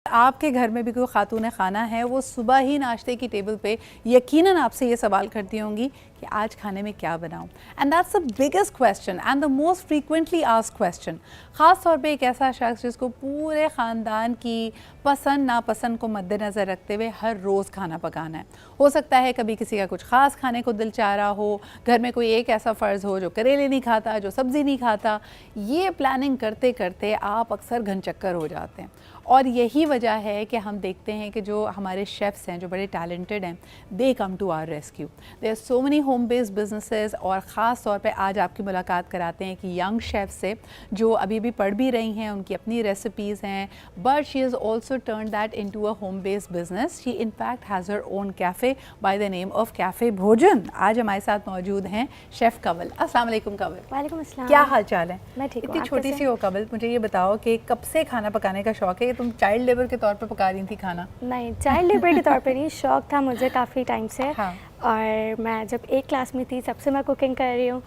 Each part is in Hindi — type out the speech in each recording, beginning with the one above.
आपके घर में भी कोई खातून खाना है, वो सुबह ही नाश्ते की टेबल पे यकीनन आपसे ये सवाल करती होंगी कि आज खाने में क्या बनाऊं। And that's the biggest question and the most frequently asked question. ख़ास तौर पे एक ऐसा शख्स जिसको पूरे ख़ानदान की पसंद नापसंद को मद्देनज़र रखते हुए हर रोज़ खाना पकाना है। हो सकता है कभी किसी का कुछ ख़ास खाने को दिल चाह रहा हो, घर में कोई एक ऐसा फ़र्ज़ हो जो करेले नहीं खाता, जो सब्ज़ी नहीं खाता। ये प्लानिंग करते करते आप अक्सर घनचक्कर हो जाते हैं और यही वजह है कि हम देखते हैं कि जो हमारे शेफ़्स हैं, जो बड़े टैलेंटेड हैं, they come to our rescue. There are so many home based businesses और ख़ास तौर पे आज आपकी मुलाकात कराते हैं कि यंग शेफ़ से जो अभी भी पढ़ भी रही हैं, उनकी अपनी रेसिपीज़ हैं, but she is also turn that into a home based business. She in fact has her own cafe by the name of cafe भोजन। आज हमारे साथ मौजूद हैं शेफ़ कंवल। अस्सलाम वालेकुम कंवल। वालेकुम अस्सलाम। क्या हाल चाल है? मैं ठीक हूँ। इतनी छोटी सी हो कंवल, मुझे ये बताओ कि कब से खाना पकाने का शौक़ है? तुम चाइल्ड लेबर के तौर पे पका रही थी खाना? नहीं, चाइल्ड लेबर के तौर पे नहीं, शौक था मुझे काफ़ी टाइम से। हाँ। और मैं जब 1 क्लास में थी तब से मैं कुकिंग कर रही हूँ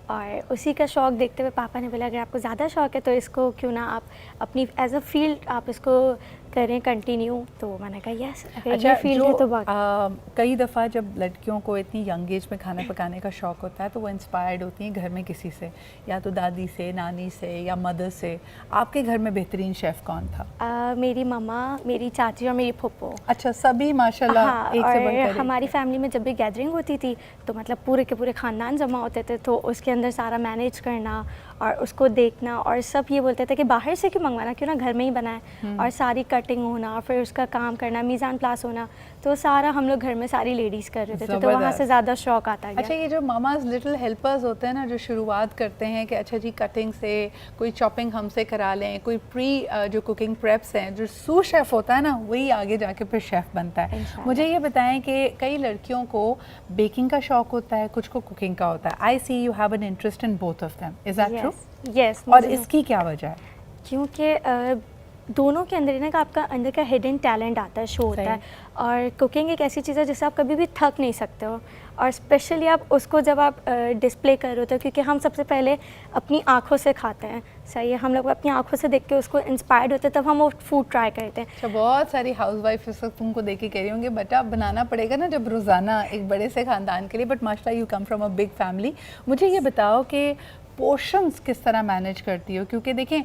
और उसी का शौक देखते हुए पापा ने बोला अगर आपको ज़्यादा शौक है तो इसको क्यों ना आप अपनी एज अ फील्ड आप इसको करें कंटिन्यू। तो मैंने कहा यस, अगर ये फील्ड है तो बहुत। कई दफ़ा जब लड़कियों को इतनी यंग एज में खाना पकाने का शौक़ होता है तो वो इंस्पायर्ड होती हैं घर में किसी से, या तो दादी से, नानी से या मदर से। आपके घर में बेहतरीन शेफ़ कौन था? मेरी मम्मा, मेरी चाची और मेरी फुप्पो। अच्छा, सभी माशाल्लाह। हाँ, एक से बढ़कर और हमारी फैमिली में जब भी गैदरिंग होती थी तो मतलब पूरे के पूरे ख़ानदान जमा होते थे, तो उसके अंदर सारा मैनेज करना और उसको देखना, और सब ये बोलते थे कि बाहर से क्यों मंगवाना, क्यों ना घर में ही बनाए। और सारी कटिंग होना, फिर उसका काम करना, मीज़ान प्लास होना, तो सारा हम लोग घर में सारी लेडीज़ कर रहे थे, तो वहाँ से ज़्यादा शौक आता गया। अच्छा, ये जो मामाज लिटिल हेल्पर्स होते हैं ना, जो शुरुआत करते हैं कि अच्छा जी कटिंग से, कोई चॉपिंग हमसे करा लें, कोई प्री जो कुकिंग प्रेप्स हैं, जो सू शेफ़ होता है ना वही आगे जाके फिर शेफ़ बनता है। मुझे ये बताएं कि कई लड़कियों को बेकिंग का शौक़ होता है, कुछ को कुकिंग का होता है। I see you have an interest in both of them, is that true? Yes. और इसकी क्या वजह है? क्योंकि दोनों के अंदर ना, का आपका अंदर का हिडन टैलेंट आता है, शो होता है। और कुकिंग एक ऐसी चीज़ है जिससे आप कभी भी थक नहीं सकते हो, और स्पेशली आप उसको जब आप डिस्प्ले कर रहे होते हो, क्योंकि हम सबसे पहले अपनी आँखों से खाते हैं। सही है, हम लोग अपनी आँखों से देख के उसको इंस्पायर्ड होते हैं, तब हम वो फूड ट्राई करते हैं। अच्छा, बहुत सारी हाउसवाइफ इस वक्त तुमको देख के कह रही होंगी बेटा बनाना पड़ेगा ना जब रोज़ाना एक बड़े से ख़ानदान के लिए, बट माशाल्लाह you come from a big family. मुझे ये बताओ कि पोर्शंस किस तरह मैनेज करती हो? क्योंकि देखें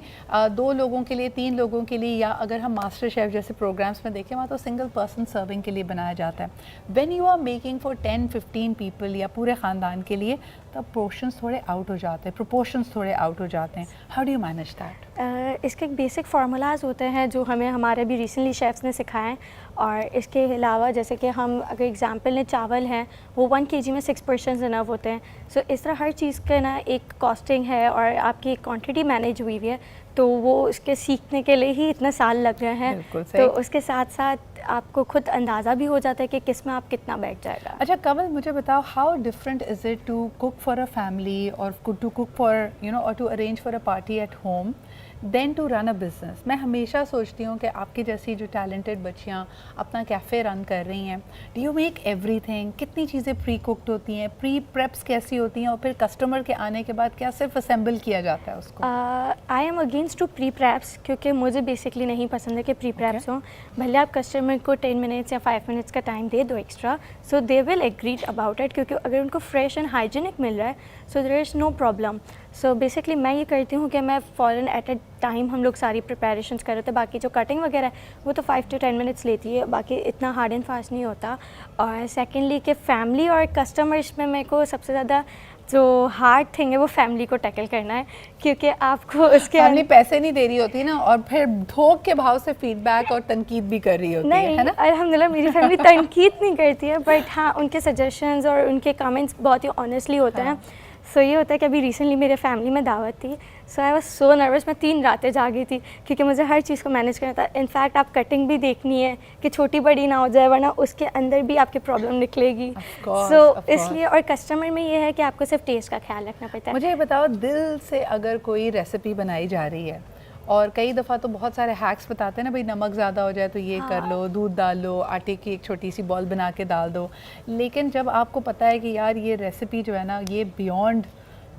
2 लोगों के लिए, 3 लोगों के लिए, या अगर हम मास्टर शेफ़ जैसे प्रोग्राम्स में देखें वहाँ तो सिंगल पर्सन सर्विंग के लिए बनाया जाता है। When you are making for 10-15 people या पूरे ख़ानदान के लिए, तब पोर्शंस थोड़े आउट हो जाते हैं, प्रोपोर्शंस थोड़े आउट हो जाते हैं। How do you manage that? इसके एक बेसिक फार्मूलाज होते हैं जो हमें हमारे भी रिसेंटली शेफ्स ने सिखाए हैं। और इसके अलावा जैसे कि हम अगर एग्जांपल लें, चावल हैं वो 1 kg में 6 पर्सेंट इनफ होते हैं। सो इस तरह हर चीज़ का ना एक कॉस्टिंग है और आपकी क्वांटिटी मैनेज हुई हुई है, तो वो उसके सीखने के लिए ही इतने साल लग रहे हैं। तो उसके साथ साथ आपको खुद अंदाज़ा भी हो जाता है कि किस में आप कितना बैठ जाएगा। अच्छा कंवल, मुझे बताओ how different is it to cook for a family और to cook for you know और to arrange for a party at home then to run a business? मैं हमेशा सोचती हूँ कि आपकी जैसी जो टैलेंटेड बच्चियाँ अपना कैफ़े रन कर रही हैं, डू यू मेक एवरीथिंग? कितनी चीज़ें प्री कुक्ड होती हैं, प्री प्रेप्स कैसी होती हैं, और फिर कस्टमर के आने के बाद क्या सिर्फ असेंबल किया जाता है उसको? I am against to pre preps, क्योंकि मुझे बेसिकली नहीं पसंद है कि प्री प्रेप्स हों। भले आप कस्टमर को 10 मिनट्स या 5 मिनट्स का टाइम दे दो extra, so they will agree about it, क्योंकि अगर उनको फ्रेश एंड हाइजीनिक मिल रहा है so there is no problem. So basically मैं ये करती हूँ कि मैं फ़ौरन एट ए टाइम हम लोग सारी प्रिपरेशंस कर रहे थे। बाकी जो कटिंग वगैरह है वो तो 5 to 10 मिनट्स लेती है, बाकी इतना हार्ड एंड फास्ट नहीं होता। और सेकेंडली कि फैमिली और कस्टमर्स में मेरे को सबसे ज़्यादा जो हार्ड थिंग है वो फैमिली को टैकल करना है, क्योंकि आपको उसके फैमिली पैसे नहीं दे रही होती ना, और फिर थोक के भाव से फीडबैक और तनकीद भी कर रही होती है ना? अल्हम्दुलिल्लाह मेरी फैमिली तनकीद नहीं करती है, बट हाँ उनके सजेशंस और उनके कमेंट्स बहुत ही ऑनेस्टली होते हैं। सो ये होता है कि अभी रिसेंटली मेरे फैमिली में दावत थी, सो आई वाज सो नर्वस। मैं 3 रातें जागी थी क्योंकि मुझे हर चीज़ को मैनेज करना था। इनफैक्ट आप कटिंग भी देखनी है कि छोटी बड़ी ना हो जाए, वरना उसके अंदर भी आपकी प्रॉब्लम निकलेगी। सो इसलिए, और कस्टमर में ये है कि आपको सिर्फ टेस्ट का ख्याल रखना पड़ता है। मुझे बताओ, दिल से अगर कोई रेसिपी बनाई जा रही है, और कई दफ़ा तो बहुत सारे हैक्स बताते हैं ना, भाई नमक ज़्यादा हो जाए तो ये कर लो, दूध डाल लो, आटे की एक छोटी सी बॉल बना के डाल दो, लेकिन जब आपको पता है कि यार ये रेसिपी जो है ना ये बियॉन्ड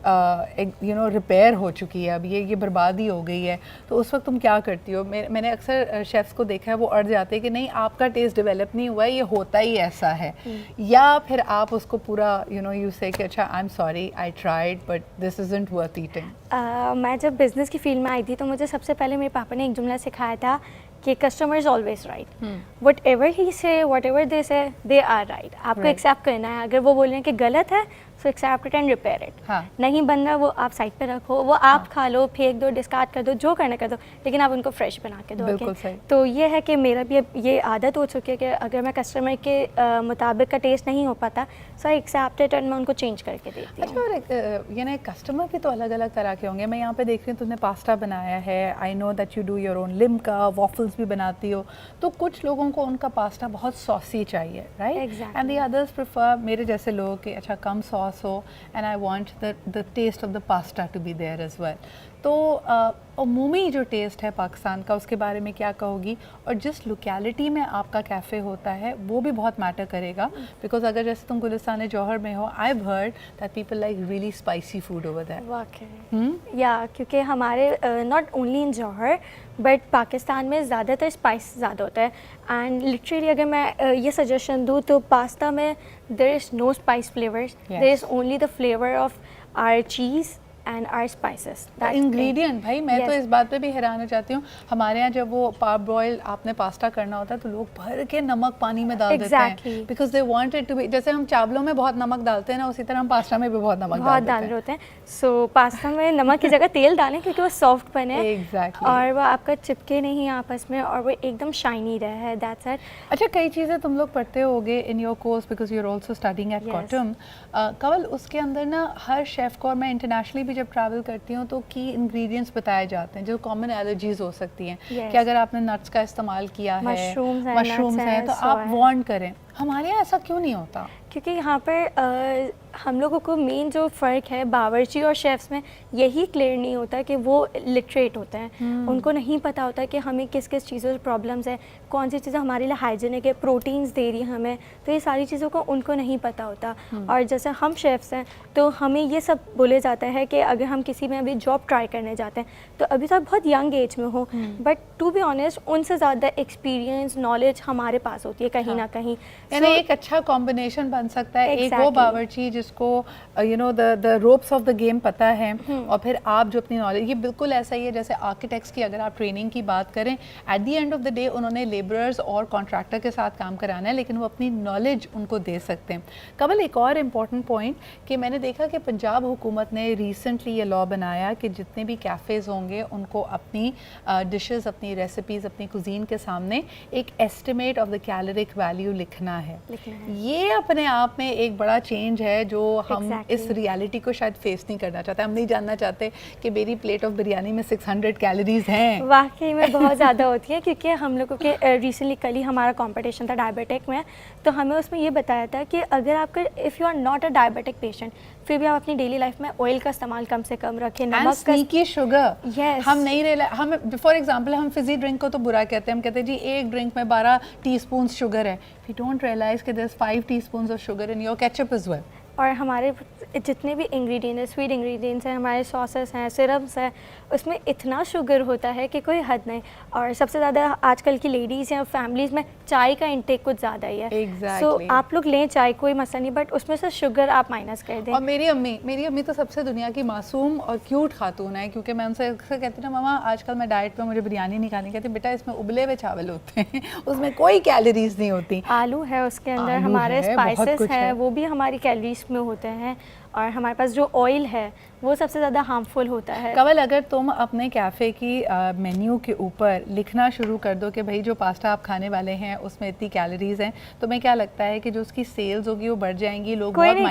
रिपेयर हो चुकी है, अब ये बर्बादी हो गई है, तो उस वक्त तुम क्या करती हो? मैंने अक्सर शेफ्स को देखा है वो अड़ जाते हैं कि नहीं आपका टेस्ट डेवलप नहीं हुआ है, ये होता ही ऐसा है, या फिर आप उसको पूरा यू से कि अच्छा I am sorry I tried but this isn't worth eating? मैं जब बिज़नेस की फील्ड में आई थी तो मुझे सबसे पहले मेरे पापा ने एक जुमला सिखाया था कि customer is always right, what ever he से वट एवर दे से दे आर राइट। आपको एक्सेप्ट करना है, अगर वो बोल रहे हैं कि गलत है so accept it and repair it. नहीं बन रहा वो आप साइड पे रखो, वो आप खा लो, फेंक दो, डिस्कार्ड कर दो, जो करना कर दो, लेकिन आप उनको फ्रेश बना के दो। बिल्कुल सही। तो ये है कि मेरा भी अब ये आदत हो चुकी है कि अगर मैं कस्टमर के मुताबिक का टेस्ट नहीं हो पाता सो आई एक्सेप्ट इट एंड मैं उनको चेंज करके देती हूँ। अच्छा, और यानी कस्टमर भी तो अलग अलग तरह के होंगे। मैं यहाँ पे देख रही हूँ तुमने पास्ता बनाया है, I know that you do your own Limca, waffles भी बनाती हो, तो कुछ लोगों को उनका पास्ता बहुत सॉसी चाहिए, right? And the others prefer, मेरे जैसे लोग, कि अच्छा कम सॉस हो and I want the taste of the pasta to be there as well. तो अमूमी जो टेस्ट है पाकिस्तान का उसके बारे में क्या कहोगी? और जिस लोकेलिटी में आपका कैफ़े होता है वो भी बहुत मैटर करेगा, बिकॉज अगर जैसे तुम गुलिस्तान जौहर में हो, I have heard that people like really spicy food over there. वाकई या क्योंकि हमारे not only in Johar but Pakistan में ज़्यादातर स्पाइस ज़्यादा होता है। एंड लिटरली अगर मैं ये सजेशन दूँ तो पास्ता में there is no spice flavours, there is only the flavour of our cheese and our spices ingredient. भाई मैं तो इस बात पे भी हैरान हो जाती हूँ, हमारे यहाँ जब वो पार्ब बॉयल आपने पास्ता करना होता है तो लोग भर के नमक पानी में डाल देते हैं, because they want it to be, जैसे हम चावलों में बहुत नमक डालते हैं ना, उसी तरह हम पास्ता में भी बहुत नमक डाल रहे होते हैं। सो पास्ता में नमक की जगह तेल डालें क्योंकि वो सॉफ्ट बने exactly. और वो आपका चिपके नहीं आपस में और वो एकदम शाइनी रहे, दैट्स इट। अच्छा, कई चीज़ें तुम लोग पढ़ते होगे in your course because you are also studying at Cottam. Kanwal, उसके अंदर ना हर शेफ़ को, और मैं इंटरनेशनली भी जब ट्रैवल करती हूँ तो की इंग्रेडिएंट्स बताए जाते हैं जो कॉमन एलर्जीज हो सकती हैं, कि अगर आपने नट्स का इस्तेमाल किया है, मशरूम्स हैं, तो आप वार्न करें। हमारे यहाँ ऐसा क्यों नहीं होता? क्योंकि यहाँ पर हम लोगों को मेन जो फ़र्क है बावर्ची और शेफ्स में यही क्लियर नहीं होता कि वो लिटरेट होते हैं, उनको नहीं पता होता कि हमें किस किस चीज़ों से प्रॉब्लम्स है, कौन सी चीज़ें हमारे लिए हाइजीनिक है, प्रोटीन्स दे रही है हमें, तो ये सारी चीज़ों को उनको नहीं पता होता। और जैसे हम शेफ्स हैं तो हमें ये सब बोले जाता है कि अगर हम किसी में अभी जॉब ट्राई करने जाते हैं तो अभी तो बहुत यंग एज में हो, बट टू बी ऑनेस्ट उनसे ज़्यादा एक्सपीरियंस नॉलेज हमारे पास होती है कहीं ना कहीं। यानी एक अच्छा कॉम्बिनेशन बन सकता है, एक वो बावर्ची जिसको the ropes of the game पता है, और फिर आप जो अपनी नॉलेज, ये बिल्कुल ऐसा ही है जैसे आर्किटेक्ट्स की अगर आप ट्रेनिंग की बात करें, at the end of the day उन्होंने लेबरर्स और कॉन्ट्रैक्टर के साथ काम कराना है, लेकिन वो अपनी नॉलेज उनको दे सकते हैं। कमल, एक और इम्पॉर्टेंट पॉइंट कि मैंने देखा कि पंजाब हुकूमत ने रिसेंटली ये लॉ बनाया कि जितने भी कैफ़ेज़ होंगे उनको अपनी डिशेस, अपनी रेसिपीज़, अपनी कुजीन के सामने एक estimate of the caloric value लिखना है। ये अपने आप में एक बड़ा चेंज है जो हम इस रियलिटी को शायद फेस नहीं करना चाहते। हम नहीं जानना चाहते कि मेरी प्लेट ऑफ बिरयानी में 600 कैलोरीज हैं। वाकई में बहुत ज़्यादा होती है, क्योंकि हम लोगों के रिसेंटली कल ही हमारा कंपटीशन था डायबिटिक में, तो हमें उसमें ये बताया था कि अगर आपका if you are not a diabetic patient फिर भी आप अपनी डेली लाइफ में ऑयल का इस्तेमाल कम से कम रखें, नमक का, शुगर। हम नहीं हम फॉर एग्जांपल हम फिजी ड्रिंक को तो बुरा कहते हैं, हम कहते हैं जी एक ड्रिंक में 12 टीस्पून शुगर है, वी डोंट रियलाइज कि there is 5 teaspoons of sugar in your ketchup as well. और हमारे जितने भी इंग्रेडिएंट हैं, स्वीट इंग्रेडिएंट्स हैं, हमारे सॉसेस हैं, सिरप्स हैं, उसमें इतना शुगर होता है कि कोई हद नहीं। और सबसे ज़्यादा आजकल की लेडीज़ हैं, फैमिलीज़ में चाय का इंटेक कुछ ज़्यादा ही है। सो आप लोग लें चाय, कोई मसला नहीं, बट उसमें से शुगर आप माइनस कर दें। और मेरी अम्मी तो सबसे दुनिया की मासूम और क्यूट खातून है, क्योंकि मैं उनसे अक्सर कहती हूँ ना मामा आजकल मैं डाइट पे, मुझे बिरयानी नहीं खानी, कहती बेटा इसमें उबले हुए चावल होते हैं, उसमें कोई कैलोरीज नहीं होती। आलू है उसके अंदर, हमारे स्पाइसेस हैं वो भी हमारी कैलोरीज में होते हैं, और हमारे पास जो ऑयल है वो सबसे ज़्यादा हार्मफुल होता है। कवल, अगर तुम अपने कैफ़े की मेन्यू के ऊपर लिखना शुरू कर दो कि भाई जो पास्ता आप खाने वाले हैं उसमें इतनी कैलोरीज हैं, तो मैं क्या लगता है कि जो उसकी सेल्स होगी वो बढ़ जाएंगी, लोग कोई नहीं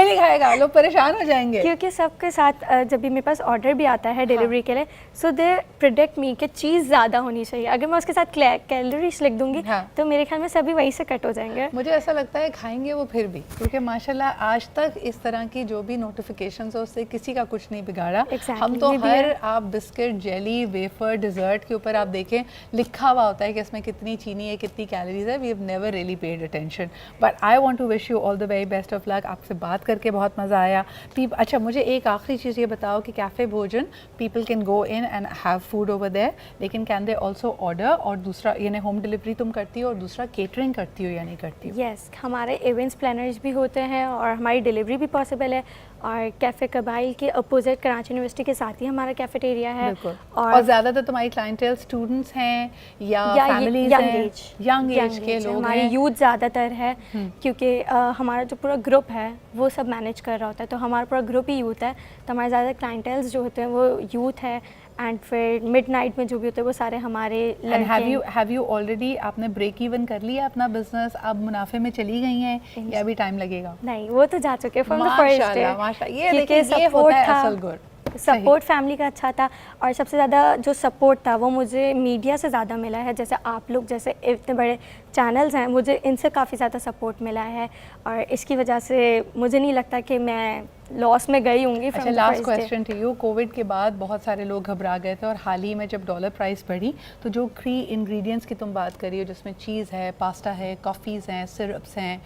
खाएगा, लोग परेशान हो जाएंगे। क्योंकि सबके साथ जब भी मेरे पास ऑर्डर भी आता है डिलीवरी के लिए, सो दे प्रेडिक्ट मी कि चीज़ ज़्यादा होनी चाहिए। अगर मैं उसके साथ कैलोरीज लिख दूंगी तो मेरे ख्याल में सभी वहीं से कट हो जाएंगे। मुझे ऐसा लगता है खाएंगे वो फिर भी, क्योंकि माशाल्लाह आज तक इस तरह की जो भी नोटिफिकेशंस है उससे किसी का कुछ नहीं बिगाड़ा। Exactly, हम तो ये भी हर है। आप बिस्किट, जेली, वेफर, डिज़र्ट के ऊपर आप देखें लिखा हुआ होता है कि इसमें कितनी चीनी है, कितनी कैलोरीज है। We have never really paid attention, but I want to wish you all the very best of luck. आपसे बात करके बहुत मज़ा आया। अच्छा, मुझे एक आखिरी चीज़ ये बताओ कि cafe Bhojan, people can go in and have food over there, लेकिन कैन दे ऑल्सो ऑर्डर? और दूसरा, यानी होम डिलीवरी तुम करती हो, और दूसरा केटरिंग करती हो या नहीं करती हो? यस, हमारे इवेंट्स प्लानर्स भी होते हैं और हमारी डिलीवरी भी पॉसिबल है। और कैफ़े कबाइल के अपोजिट कराची यूनिवर्सिटी के साथ ही हमारा कैफेटेरिया है। बिल्कुल। और ज़्यादातर तुम्हारी क्लाइंटेल स्टूडेंट्स हैं या फैमिलीज यंग हैं? एज, यंग एज के लोग हमारी हैं। यूथ ज़्यादातर है, क्योंकि हमारा जो पूरा ग्रुप है वो सब मैनेज कर रहा होता है, तो हमारा पूरा ग्रुप ही यूथ है, तो हमारे ज़्यादा क्लाइंटेल्स जो होते हैं वो यूथ है। एंड फिर मिडनाइट में जो भी होते हैं वो सारे हमारे एंड हैव यू ऑलरेडी, आपने ब्रेक इवन कर लिया अपना बिजनेस, अब मुनाफे में चली गई हैं या अभी टाइम लगेगा? नहीं, वो तो जा चुके फ्रॉम द फर्स्ट डे। माशाल्लाह माशाल्लाह, ये देखिए ये होता है असल गुड। सपोर्ट फैमिली का अच्छा था, और सबसे ज़्यादा जो सपोर्ट था वो मुझे मीडिया से ज़्यादा मिला है। जैसे आप लोग जैसे इतने बड़े चैनल्स हैं, मुझे इनसे काफ़ी ज़्यादा सपोर्ट मिला है, और इसकी वजह से मुझे नहीं लगता कि मैं लॉस में गई होंगी। अच्छा, last question to you, covid के बाद बहुत सारे लोग घबरा गए थे, और हाल ही में जब डॉलर प्राइस बढ़ी तो जो 3 इंग्रेडिएंट्स की तुम बात करी हो, जिसमें चीज़ है, पास्ता है, कॉफ़ीज़ हैं, सिरप्स हैं,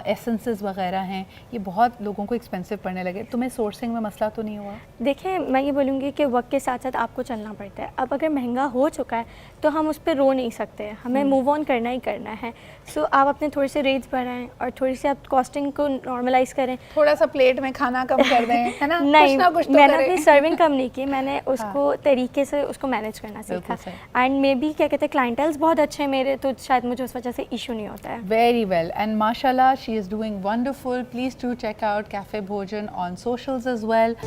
एसेंसेस वगैरह हैं, ये बहुत लोगों को एक्सपेंसिव पड़ने लगे। तुम्हें सोर्सिंग में मसला तो नहीं हुआ? देखिए, मैं ये बोलूँगी कि वक्त के साथ साथ आपको चलना पड़ता है। अब अगर महंगा हो चुका है तो हम उस पर रो नहीं सकते, हमें मूव ऑन करना ही करना है। सो आप अपने थोड़े से रेट्स बढ़ाएं और थोड़ी सी आप कॉस्टिंग को नॉर्मलाइज करें। थोड़ा सा प्लेट में खाना कम कर दें, है ना? नहीं, कुछ ना कुछ तो मैंने करें। अपनी सर्विंग कम नहीं की, मैंने उसको तरीके से उसको मैनेज करना सीखा। एंड मे बी क्या कहते हैं, क्लाइंटल्स बहुत अच्छे हैं मेरे, तो शायद मुझे उस वजह से इशू नहीं होता है। Very well, and mashallah, she is doing wonderful. Please do check out Cafe Bhojan on socials as well.